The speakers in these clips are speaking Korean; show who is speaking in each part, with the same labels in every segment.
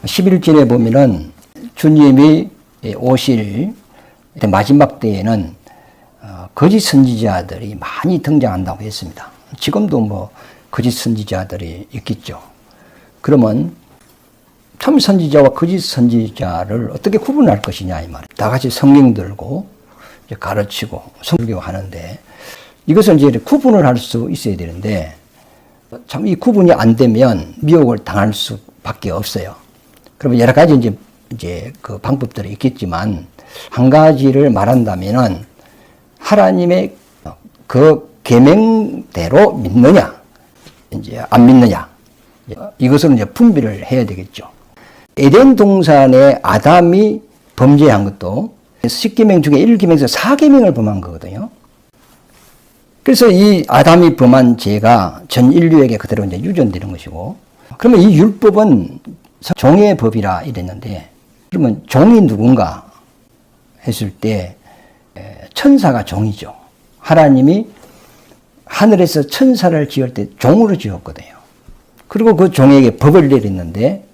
Speaker 1: 11절에 보면은 주님이 오실 마지막 때에는 거짓 선지자들이 많이 등장한다고 했습니다. 지금도 뭐 거짓 선지자들이 있겠죠. 그러면 참 선지자와 거짓 선지자를 어떻게 구분할 것이냐 이 말이에요. 다 같이 성경 들고 이제 가르치고 설교하는데 이것을 이제 구분을 할 수 있어야 되는데 참 이 구분이 안 되면 미혹을 당할 수밖에 없어요. 그러면 여러 가지 이제 그 방법들이 있겠지만 한 가지를 말한다면은 하나님의 그 계명대로 믿느냐 이제 안 믿느냐 이것을 이제 분별을 해야 되겠죠. 에덴 동산에 아담이 범죄한 것도 10계명 중에 1계명에서 4계명을 범한 거거든요. 그래서 이 아담이 범한 죄가 전 인류에게 그대로 이제 유전되는 것이고, 그러면 이 율법은 종의 법이라 이랬는데, 그러면 종이 누군가 했을 때 천사가 종이죠. 하나님이 하늘에서 천사를 지을 때 종으로 지었거든요. 그리고 그 종에게 법을 내렸는데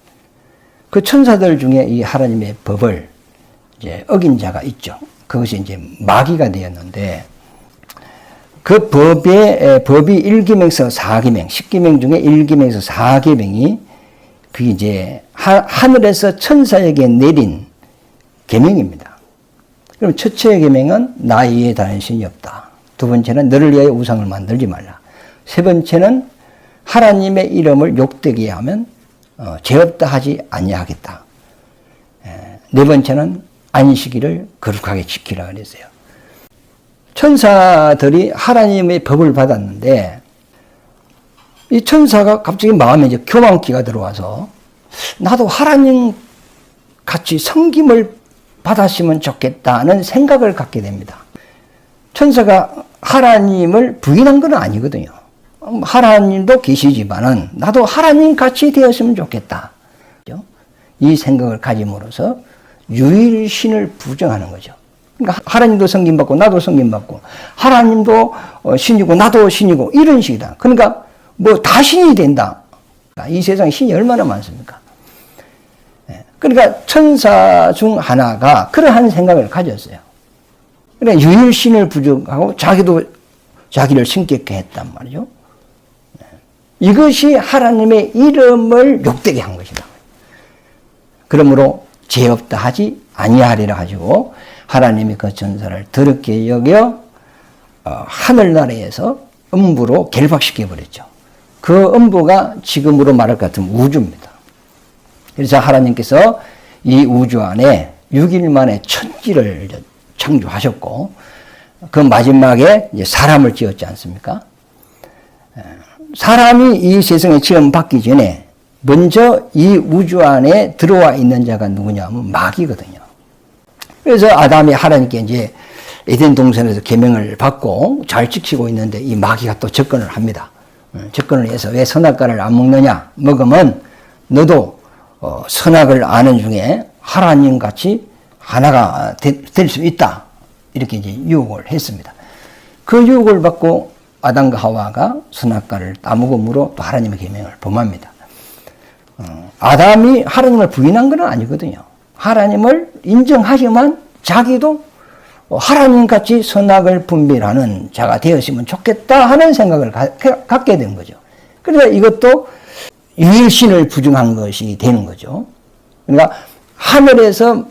Speaker 1: 그 천사들 중에 이 하나님의 법을 이제 어긴 자가 있죠. 그것이 이제 마귀가 되었는데 그 법이 1계명에서 4계명, 10계명 중에 1계명에서 4계명이 그게 이제 하늘에서 천사에게 내린 계명입니다. 그럼 첫째 계명은 나 이외에 다른 신이 없다. 두 번째는 너를 위하여 우상을 만들지 말라. 세 번째는 하나님의 이름을 욕되게 하면 죄 없다 하지 아니하겠다. 네 번째는 안식일을 거룩하게 지키라 그랬어요. 천사들이 하나님의 법을 받았는데 이 천사가 갑자기 마음에 이제 교만기가 들어와서 나도 하나님 같이 섬김을 받았으면 좋겠다는 생각을 갖게 됩니다. 천사가 하나님을 부인한 건 아니거든요. 하나님도 계시지만은 나도 하나님 같이 되었으면 좋겠다. 이 생각을 가짐으로써 유일신을 부정하는 거죠. 그러니까 하나님도 섬김받고 나도 섬김받고 하나님도 신이고 나도 신이고 이런 식이다. 그러니까 뭐 다 신이 된다. 이 세상에 신이 얼마나 많습니까? 그러니까 천사 중 하나가 그러한 생각을 가졌어요. 그러니까 유일신을 부정하고 자기도 자기를 신격케 했단 말이죠. 이것이 하나님의 이름을 욕되게 한 것이다. 그러므로 죄 없다 하지 아니하리라 가지고 하나님이 그 천사를 더럽게 여겨 하늘나라에서 음부로 결박시켜 버렸죠. 그 음부가 지금으로 말할 것 같으면 우주입니다. 그래서 하나님께서 이 우주 안에 6일 만에 천지를 창조하셨고 그 마지막에 이제 사람을 지었지 않습니까? 사람이 이 세상에 처음 받기 전에 먼저 이 우주 안에 들어와 있는 자가 누구냐 하면 마귀거든요. 그래서 아담이 하나님께 이제 에덴 동산에서 계명을 받고 잘 지키고 있는데 이 마귀가 또 접근을 합니다. 접근을 해서 왜 선악과를 안 먹느냐? 먹으면 너도 선악을 아는 중에 하나님 같이 하나가 될 수 있다. 이렇게 이제 유혹을 했습니다. 그 유혹을 받고 아담과 하와가 선악과를 따먹음으로 또 하나님의 계명을 범합니다. 아담이 하나님을 부인한 건 아니거든요. 하나님을 인정하지만 자기도 하나님같이 선악을 분별하는 자가 되었으면 좋겠다 하는 생각을 갖게 된 거죠. 그러니까 이것도 유일신을 부정한 것이 되는 거죠. 그러니까 하늘에서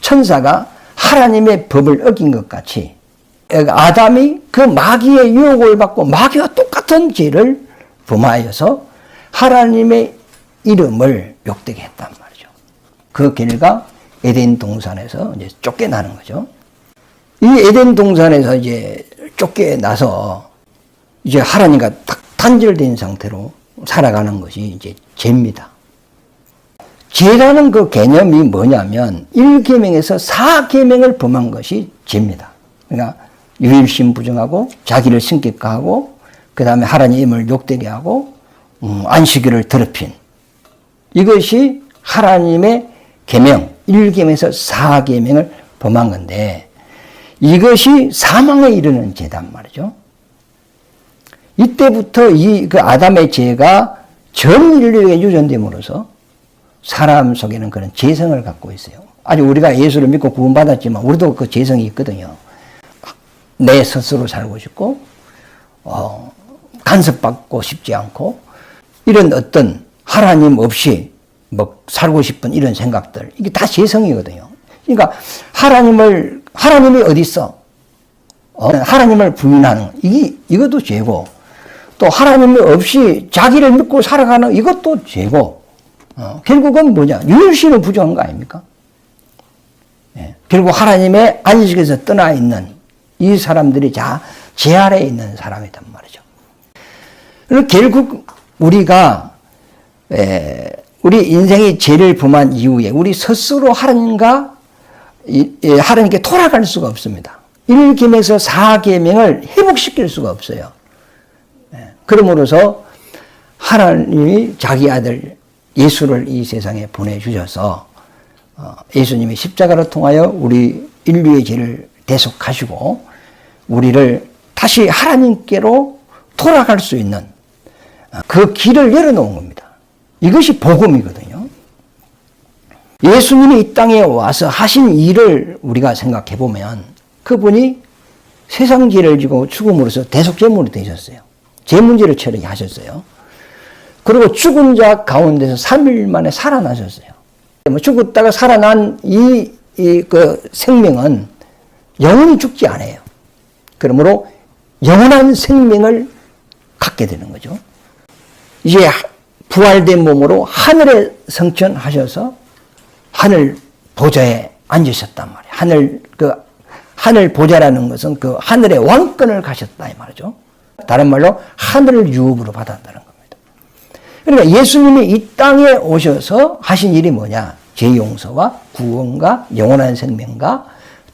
Speaker 1: 천사가 하나님의 법을 어긴 것 같이 아담이 그 마귀의 유혹을 받고 마귀와 똑같은 죄를 범하여서 하나님의 이름을 욕되게 했단 말이죠. 그 결과 에덴 동산에서 이제 쫓겨나는 거죠. 이 에덴 동산에서 이제 쫓겨나서 이제 하나님과 딱 단절된 상태로 살아가는 것이 이제 죄입니다. 죄라는 그 개념이 뭐냐면 1계명에서 4계명을 범한 것이 죄입니다. 그러니까 유일신 부정하고 자기를 신격화하고 그 다음에 하나님을 욕되게 하고 안식일을 더럽힌 이것이 하나님의 계명 1계명에서 4계명을 범한 건데 이것이 사망에 이르는 죄단 말이죠. 이때부터 그 아담의 죄가 전 인류에 유전됨으로써 사람 속에는 그런 재성을 갖고 있어요. 아직 우리가 예수를 믿고 구원받았지만 우리도 그 재성이 있거든요. 내 스스로 살고 싶고 간섭받고 싶지 않고 이런 어떤 하나님 없이 뭐 살고 싶은 이런 생각들, 이게 다 재성이거든요. 그러니까 하나님이 어디 있어? 하나님을 부인하는 이것도 죄고, 또 하나님 없이 자기를 믿고 살아가는 이것도 죄고, 결국은 뭐냐? 윤리신은 부정한 거 아닙니까? 예. 결국 하나님의 안식에서 떠나 있는 이 사람들이 제 아래에 있는 사람이란 말이죠. 그리고 결국 우리가 우리 인생이 죄를 범한 이후에 우리 스스로 하나님께 돌아갈 수가 없습니다. 1계명에서 4계명을 회복시킬 수가 없어요. 그러므로서 하나님이 자기 아들 예수를 이 세상에 보내주셔서 예수님이 십자가를 통하여 우리 인류의 죄를 대속하시고 우리를 다시 하나님께로 돌아갈 수 있는 그 길을 열어놓은 겁니다. 이것이 복음이거든요. 예수님이 이 땅에 와서 하신 일을 우리가 생각해 보면 그분이 세상 죄를 지고 죽음으로써 대속제물이 되셨어요. 죄 문제를 처리하셨어요. 그리고 죽은 자 가운데서 3일 만에 살아나셨어요. 죽었다가 살아난 그 생명은 영원히 죽지 않아요. 그러므로 영원한 생명을 갖게 되는 거죠. 이제 부활된 몸으로 하늘에 승천하셔서 하늘 보좌에 앉으셨단 말이에요. 하늘 보좌라는 것은 그 하늘의 왕권을 가셨다 이 말이죠. 다른 말로 하늘을 유업으로 받았다는 겁니다. 그러니까 예수님이 이 땅에 오셔서 하신 일이 뭐냐? 죄 용서와 구원과 영원한 생명과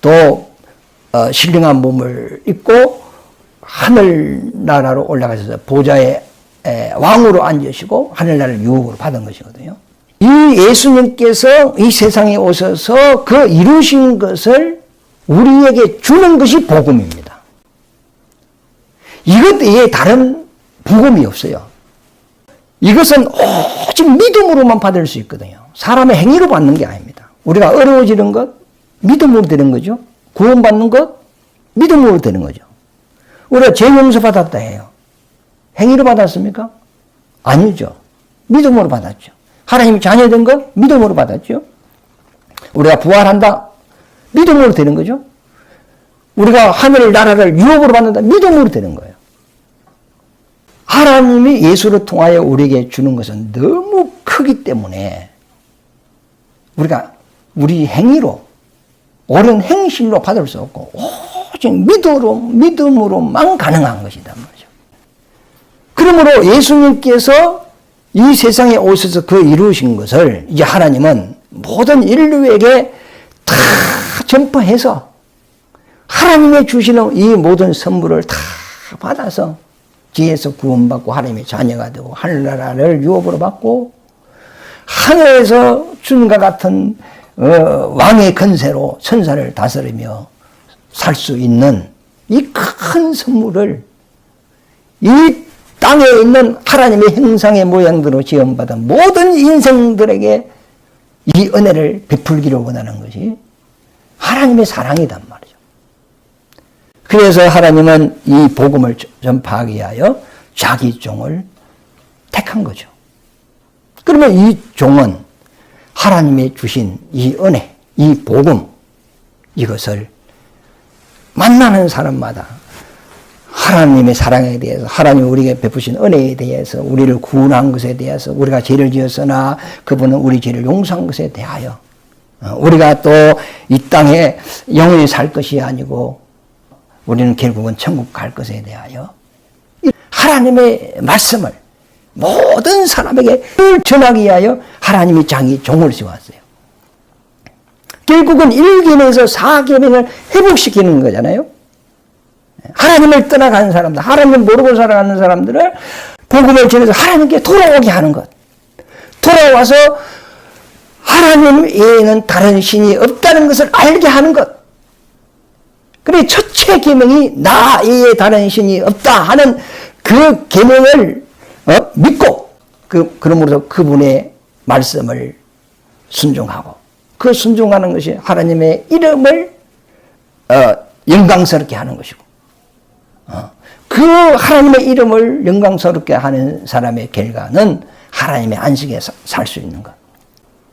Speaker 1: 또 신령한 몸을 입고 하늘나라로 올라가셔서 보좌에 왕으로 앉으시고 하늘나라를 유업으로 받은 것이거든요. 이 예수님께서 이 세상에 오셔서 그 이루신 것을 우리에게 주는 것이 복음입니다. 이것 외에 다른 복음이 없어요. 이것은 오직 믿음으로만 받을 수 있거든요. 사람의 행위로 받는 게 아닙니다. 우리가 어려워지는 것, 믿음으로 되는 거죠. 구원받는 것, 믿음으로 되는 거죠. 우리가 죄 용서 받았다 해요. 행위로 받았습니까? 아니죠. 믿음으로 받았죠. 하나님이 자녀된 것, 믿음으로 받았죠. 우리가 부활한다, 믿음으로 되는 거죠. 우리가 하늘 나라를 유업으로 받는다, 믿음으로 되는 거예요. 하나님이 예수를 통하여 우리에게 주는 것은 너무 크기 때문에 우리가 우리 행위로, 옳은 행실로 받을 수 없고 오직 믿음으로만 가능한 것이란 말이죠. 그러므로 예수님께서 이 세상에 오셔서 그 이루신 것을 이제 하나님은 모든 인류에게 다 전파해서 하나님의 주시는 이 모든 선물을 다 받아서 지에서 구원받고 하나님의 자녀가 되고 하늘나라를 유업으로 받고 하늘에서 주님과 같은 왕의 권세로 천사를 다스리며 살 수 있는 이 큰 선물을 이 땅에 있는 하나님의 형상의 모양대로 지음받은 모든 인생들에게 이 은혜를 베풀기를 원하는 것이 하나님의 사랑이란 말이죠. 그래서 하나님은 이 복음을 전파하기 위하여 자기 종을 택한 거죠. 그러면 이 종은 하나님이 주신 이 은혜, 이 복음, 이것을 만나는 사람마다 하나님의 사랑에 대해서, 하나님이 우리에게 베푸신 은혜에 대해서, 우리를 구원한 것에 대해서, 우리가 죄를 지었으나 그분은 우리 죄를 용서한 것에 대하여, 우리가 또 이 땅에 영원히 살 것이 아니고 우리는 결국은 천국 갈 것에 대하여 하나님의 말씀을 모든 사람에게 전하기 위하여 하나님이 자기 종을 세웠어요. 결국은 1계명에서 4계명을 회복시키는 거잖아요. 하나님을 떠나간 사람들, 하나님을 모르고 살아가는 사람들을 복음을 전해서 하나님께 돌아오게 하는 것. 돌아와서 하나님 외에는 다른 신이 없다는 것을 알게 하는 것. 그래 첫째 계명이 나 외에 다른 신이 없다 하는 그 계명을 믿고 그러므로서 그분의 말씀을 순종하고 그 순종하는 것이 하나님의 이름을 영광스럽게 하는 것이고 그 하나님의 이름을 영광스럽게 하는 사람의 결과는 하나님의 안식에 살 수 있는 것.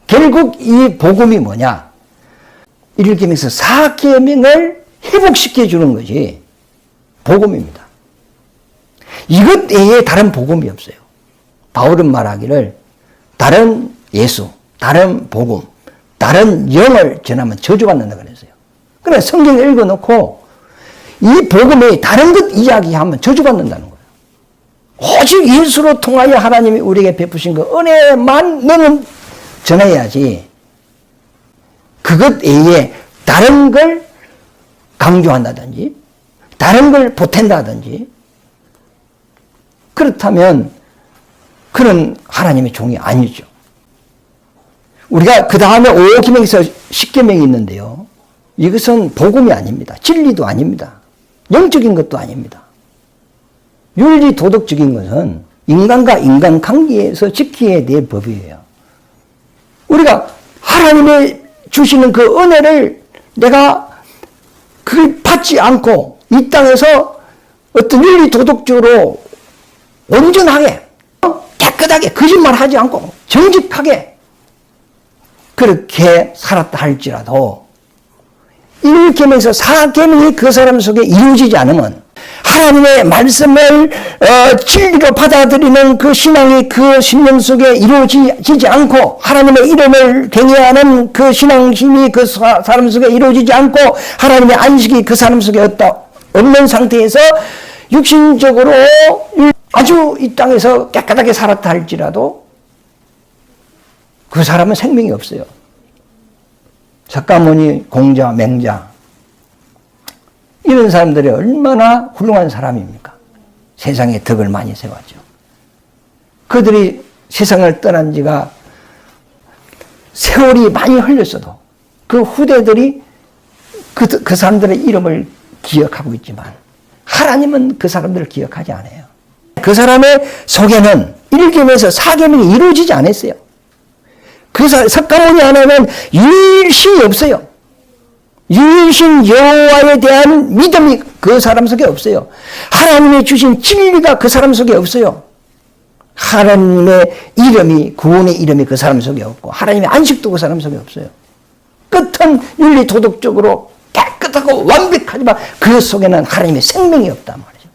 Speaker 1: 결국 이 복음이 뭐냐? 1계명에서 4계명을 회복시켜 주는 것이 복음입니다. 이것 외에 다른 복음이 없어요. 바울은 말하기를 다른 예수, 다른 복음, 다른 영을 전하면 저주받는다 그랬어요. 그래 성경을 읽어놓고 이 복음이 다른 것 이야기하면 저주받는다는 거예요. 오직 예수로 통하여 하나님이 우리에게 베푸신 그 은혜만 너는 전해야지 그것 외에 다른 걸 강조한다든지 다른 걸 보탠다든지 그렇다면 그런 하나님의 종이 아니죠. 우리가 그 다음에 5계명에서 10계명이 있는데요. 이것은 복음이 아닙니다. 진리도 아닙니다. 영적인 것도 아닙니다. 윤리 도덕적인 것은 인간과 인간 관계에서 지켜야 될 법이에요. 우리가 하나님의 주시는 그 은혜를 내가 그걸 받지 않고 이 땅에서 어떤 윤리 도덕적으로 온전하게 깨끗하게 거짓말하지 않고 정직하게 그렇게 살았다 할지라도 1계명에서 4계명이 그 사람 속에 이루어지지 않으면 하나님의 말씀을 진리로 받아들이는 그 신앙이 그 신령 속에 이루어지지 않고 하나님의 이름을 경외하는 그 신앙심이 그 사람 속에 이루어지지 않고 하나님의 안식이 그 사람 속에 없는 상태에서 육신적으로 아주 이 땅에서 깨끗하게 살았다 할지라도 그 사람은 생명이 없어요. 석가모니, 공자, 맹자 이런 사람들이 얼마나 훌륭한 사람입니까? 세상에 덕을 많이 세웠죠. 그들이 세상을 떠난 지가 세월이 많이 흘렸어도 그 후대들이 그 사람들의 이름을 기억하고 있지만 하나님은 그 사람들을 기억하지 않아요. 그 사람의 속에는 1계명에서 4계명이 이루어지지 않았어요. 그 석가모니 하나는 유일신이 없어요. 유일신 여호와에 대한 믿음이 그 사람 속에 없어요. 하나님이 주신 진리가 그 사람 속에 없어요. 하나님의 이름이, 구원의 이름이 그 사람 속에 없고 하나님의 안식도 그 사람 속에 없어요. 끝은 윤리 도덕적으로 깨끗하고 완벽하지만 그 속에는 하나님의 생명이 없단 말이죠.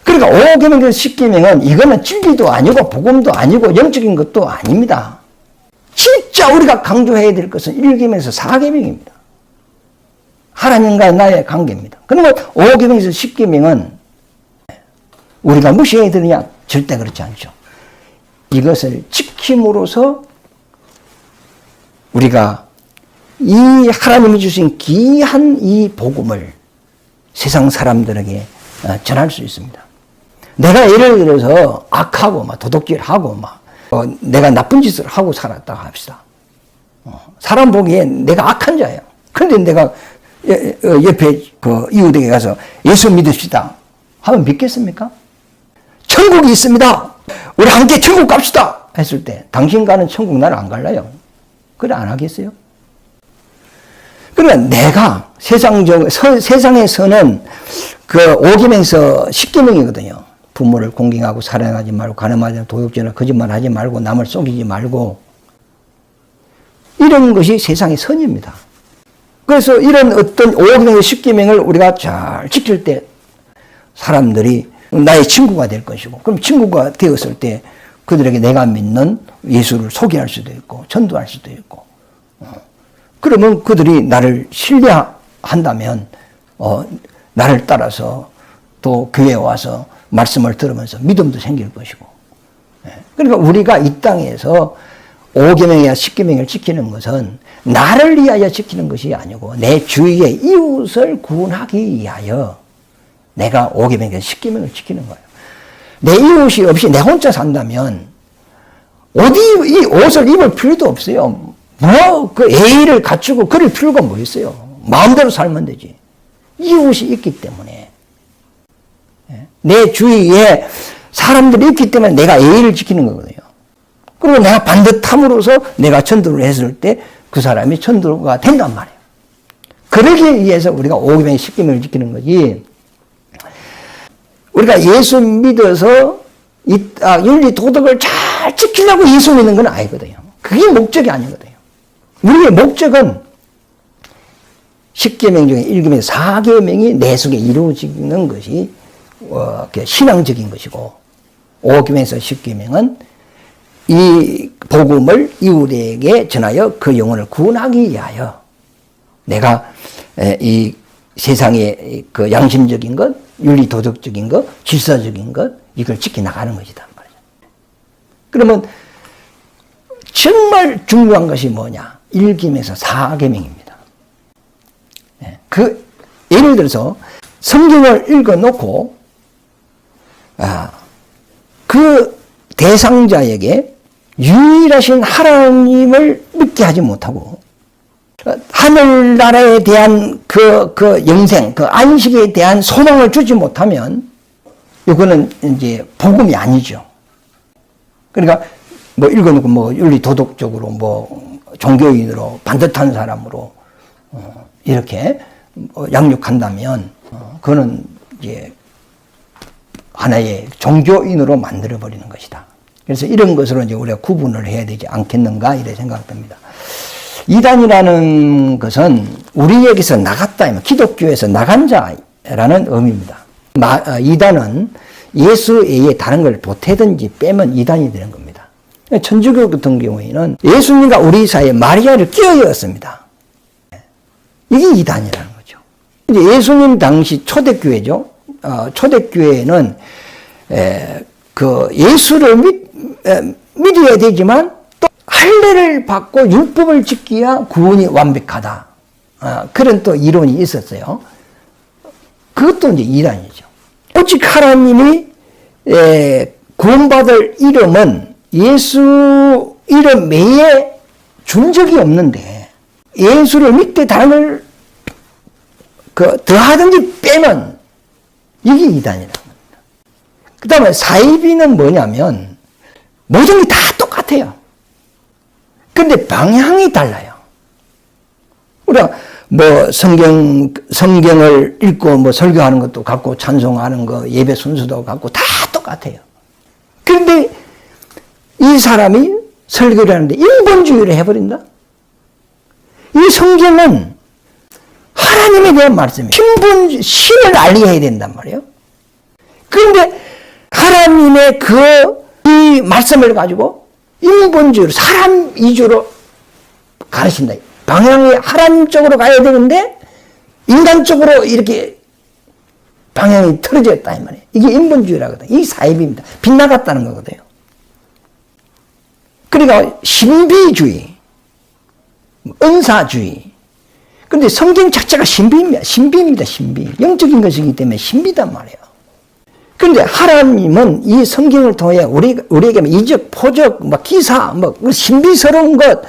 Speaker 1: 그러니까 5계명, 10계명은 이거는 진리도 아니고 복음도 아니고 영적인 것도 아닙니다. 진짜 우리가 강조해야 될 것은 1계명에서 4계명입니다. 하나님과 나의 관계입니다. 그러면 5계명에서 10계명은 우리가 무시해야 되느냐? 절대 그렇지 않죠. 이것을 지킴으로써 우리가 이 하나님이 주신 귀한 이 복음을 세상 사람들에게 전할 수 있습니다. 내가 예를 들어서 악하고 막 도둑질하고 막 내가 나쁜 짓을 하고 살았다고 합시다. 사람 보기에 내가 악한 자예요. 그런데 내가 옆에 그 이웃에게 가서 예수 믿읍시다 하면 믿겠습니까? 천국이 있습니다. 우리 함께 천국 갑시다 했을 때 당신 가는 천국 나는 안 갈래요. 그래 안 하겠어요? 그러니까 내가 세상에서는 그 5계명에서 10계명이거든요. 부모를 공경하고 사랑하지 말고 간음하지 도둑질하고 거짓말하지 말고 남을 속이지 말고 이런 것이 세상의 선입니다. 그래서 이런 어떤 5계명의 10계명을 우리가 잘 지킬 때 사람들이 나의 친구가 될 것이고 그럼 친구가 되었을 때 그들에게 내가 믿는 예수를 소개할 수도 있고 전도할 수도 있고 그러면 그들이 나를 신뢰한다면 나를 따라서 또 교회에 와서 말씀을 들으면서 믿음도 생길 것이고 그러니까 우리가 이 땅에서 5계명이나 10계명을 지키는 것은 나를 위하여 지키는 것이 아니고 내 주위의 이웃을 구원하기 위하여 내가 5계명에서 10계명을 지키는 거예요. 내 이웃이 없이 내 혼자 산다면 이 옷을 입을 필요도 없어요. 그 예의를 갖추고 그럴 필요가 뭐 있어요. 마음대로 살면 되지. 이웃이 있기 때문에 내 주위에 사람들이 있기 때문에 내가 예의를 지키는 거거든요. 그리고 내가 반듯함으로써 내가 전도를 했을 때 그 사람이 전도가 된단 말이에요. 그러기 위해서 우리가 5계명 10계명을 지키는 거지. 우리가 예수 믿어서 윤리 도덕을 잘 지키려고 예수 믿는 건 아니거든요. 그게 목적이 아니거든요. 우리의 목적은 10계명 중에 1계명, 4계명이 내 속에 이루어지는 것이 신앙적인 것이고 5계명에서 10계명은 이 복음을 이웃에게 전하여 그 영혼을 구원하기 위하여 내가 이 세상의 그 양심적인 것, 윤리 도덕적인 것, 질서적인 것 이걸 지켜나가는 것이다 말이죠. 그러면 정말 중요한 것이 뭐냐? 1계명에서 4계명입니다. 예를 들어서 성경을 읽어놓고 그 대상자에게 유일하신 하나님을 믿게 하지 못하고 하늘나라에 대한 그 영생, 그 안식에 대한 소망을 주지 못하면 이거는 이제 복음이 아니죠. 그러니까 뭐 읽어놓고 뭐 윤리 도덕적으로 뭐 종교인으로 반듯한 사람으로 이렇게 양육한다면 그거는 이제 하나의 종교인으로 만들어 버리는 것이다. 그래서 이런 것으로 이제 우리가 구분을 해야 되지 않겠는가 이렇게 생각됩니다. 이단이라는 것은 우리에게서 나갔다, 기독교에서 나간 자라는 의미입니다. 이단은 예수 외에 다른 걸 보태든지 빼면 이단이 되는 겁니다. 천주교 같은 경우에는 예수님과 우리 사이에 마리아를 끼어넣었습니다. 이게 이단이라는 거죠. 이제 예수님 당시 초대교회죠. 초대교회는 그 예수를 믿어야 되지만 또 할례를 받고 율법을 지켜야 구원이 완벽하다. 그런 또 이론이 있었어요. 그것도 이제 이단이죠. 오직 하나님이 구원받을 이름은 예수 이름 외에 준 적이 없는데 예수를 믿되 다른 걸 더하든지 빼면 이게 이단이라는 겁니다. 그 다음에 사이비는 뭐냐면 모든 게 다 똑같아요. 근데 방향이 달라요. 우리가 뭐 성경을 읽고 뭐 설교하는 것도 같고 찬송하는 거 예배 순서도 같고 다 똑같아요. 그런데 이 사람이 설교를 하는데 인본주의를 해버린다? 이 성경은 하나님에 대한 말씀이에요. 신을 알려야 된단 말이에요. 그런데 하나님의 이 말씀을 가지고 인본주의로 사람 위주로 가르친다. 방향이 하나님 쪽으로 가야 되는데 인간 쪽으로 이렇게 방향이 틀어져 있다 이 말이에요. 이게 인본주의라거든요. 이게 사이비입니다. 빗나갔다는 거거든요. 그러니까 신비주의, 은사주의. 그런데 성경 자체가 신비입니다. 신비. 영적인 것이기 때문에 신비단 말이에요. 그런데 하나님은 이 성경을 통해 우리에게 이적, 포적, 기사, 신비스러운 것,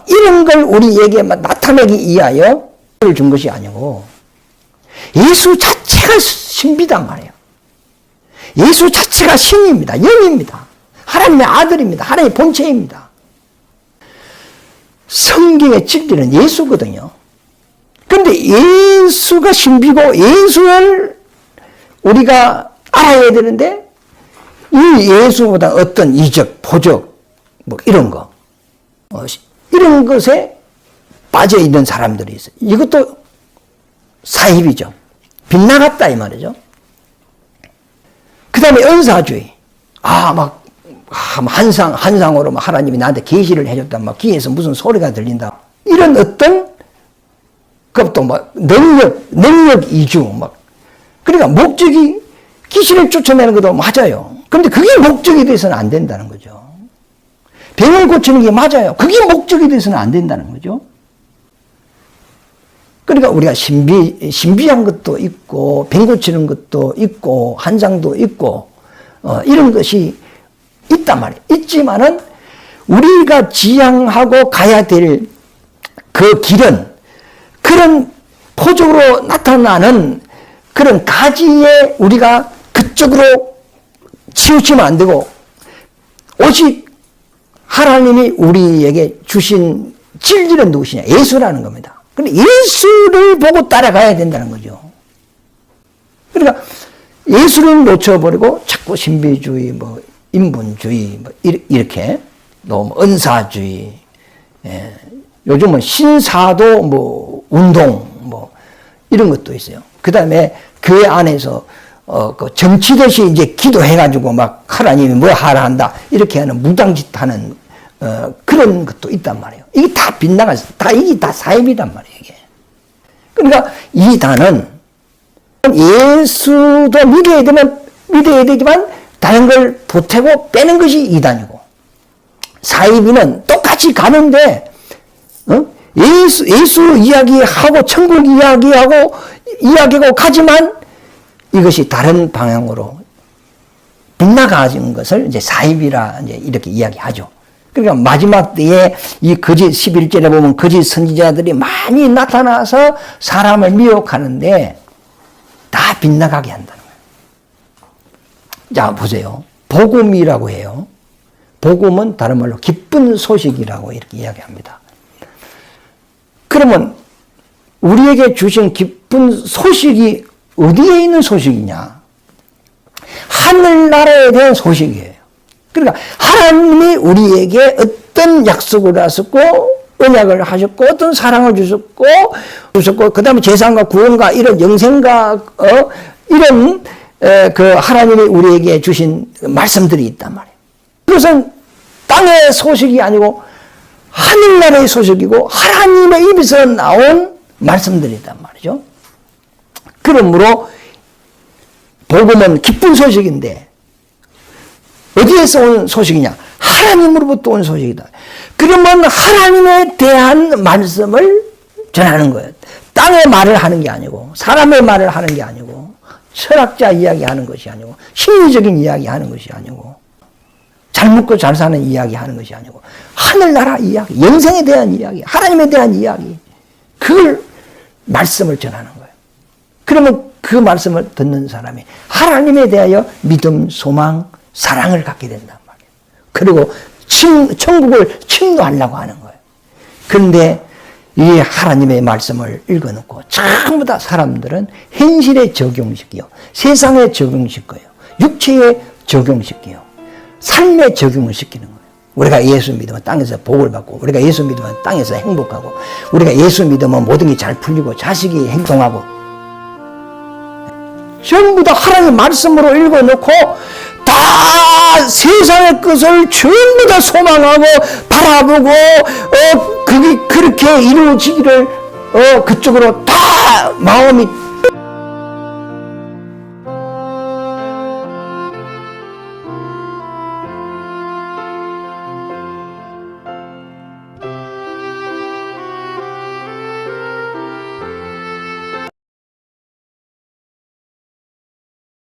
Speaker 1: 이런 걸 우리에게 나타내기 위하여 준 것이 아니고 예수 자체가 신비단 말이에요. 예수 자체가 신입니다. 영입니다. 하나님의 아들입니다. 하나님의 본체입니다. 성경의 진리는 예수거든요. 그런데 예수가 신비고 예수를 우리가 알아야 되는데 이 예수보다 어떤 이적, 포적 이런 거 이런 것에 빠져 있는 사람들이 있어요. 이것도 사입이죠. 빗나갔다 이 말이죠. 그 다음에 은사주의. 한상으로 하나님이 나한테 계시를 해줬다. 귀에서 무슨 소리가 들린다. 이런 어떤 그것도 능력 이주 그러니까 목적이 귀신을 쫓아내는 것도 맞아요. 그런데 그게 목적이 돼서는 안 된다는 거죠. 병을 고치는 게 맞아요. 그게 목적이 돼서는 안 된다는 거죠. 그러니까 우리가 신비한 것도 있고 병 고치는 것도 있고 한상도 있고 이런 것이 있단 말이에요. 있지만은 우리가 지향하고 가야 될 그 길은 그런 포적으로 나타나는 그런 가지에 우리가 그쪽으로 치우치면 안 되고 오직 하나님이 우리에게 주신 진리는 누구시냐? 예수라는 겁니다. 근데 예수를 보고 따라가야 된다는 거죠. 그러니까 예수를 놓쳐버리고 자꾸 신비주의, 뭐 인본주의, 뭐 이렇게 너무 은사주의, 예. 요즘은 신사도 뭐 운동 뭐 이런 것도 있어요. 그 다음에 교회 안에서 그 정치듯이 이제 기도해가지고 막 하나님이 뭐 하라 한다 이렇게 하는 무당짓하는 그런 것도 있단 말이에요. 이게 다 빗나가서 이게 다 사입이란 말이에요. 이게. 그러니까 이단은 예수도 믿어야 되지만 다른 걸 보태고 빼는 것이 이단이고, 사입이는 똑같이 가는데 예수 이야기하고 천국 이야기하고 가지만 이것이 다른 방향으로 빗나가는 것을 이제 사입이라 이제 이렇게 이야기하죠. 그러니까 마지막 때에 이 거짓 11절에 보면 거짓 선지자들이 많이 나타나서 사람을 미혹하는데 다 빗나가게 한다는 거예요. 자, 보세요. 복음이라고 해요. 복음은 다른 말로 기쁜 소식이라고 이렇게 이야기합니다. 그러면 우리에게 주신 기쁜 소식이 어디에 있는 소식이냐? 하늘나라에 대한 소식이에요. 그러니까 하나님이 우리에게 어떤 약속을 하셨고 언약을 하셨고 어떤 사랑을 주셨고 그 다음에 재산과 구원과 이런 영생과 이런 그 하나님이 우리에게 주신 말씀들이 있단 말이에요. 그것은 땅의 소식이 아니고 하늘나라의 소식이고 하나님의 입에서 나온 말씀들이란 말이죠. 그러므로 복음은 기쁜 소식인데 어디에서 온 소식이냐? 하나님으로부터 온 소식이다. 그러면 하나님에 대한 말씀을 전하는 거예요. 땅의 말을 하는 게 아니고 사람의 말을 하는 게 아니고 철학자 이야기하는 것이 아니고 심리적인 이야기하는 것이 아니고 잘 먹고 잘 사는 이야기 하는 것이 아니고 하늘나라 이야기, 영생에 대한 이야기, 하나님에 대한 이야기, 그걸 말씀을 전하는 거예요. 그러면 그 말씀을 듣는 사람이 하나님에 대하여 믿음, 소망, 사랑을 갖게 된단 말이에요. 그리고 천국을 침노하려고 하는 거예요. 그런데 이 하나님의 말씀을 읽어놓고 전부 다 사람들은 현실에 적용시키요, 세상에 적용시켜요, 육체에 적용시켜요, 삶에 적용을 시키는 거예요. 우리가 예수 믿으면 땅에서 복을 받고, 우리가 예수 믿으면 땅에서 행복하고, 우리가 예수 믿으면 모든 게 잘 풀리고 자식이 행동하고, 전부 다 하나님의 말씀으로 읽어놓고 다 세상의 것을 전부 다 소망하고 바라보고 그게 그렇게 이루어지기를 그쪽으로 다 마음이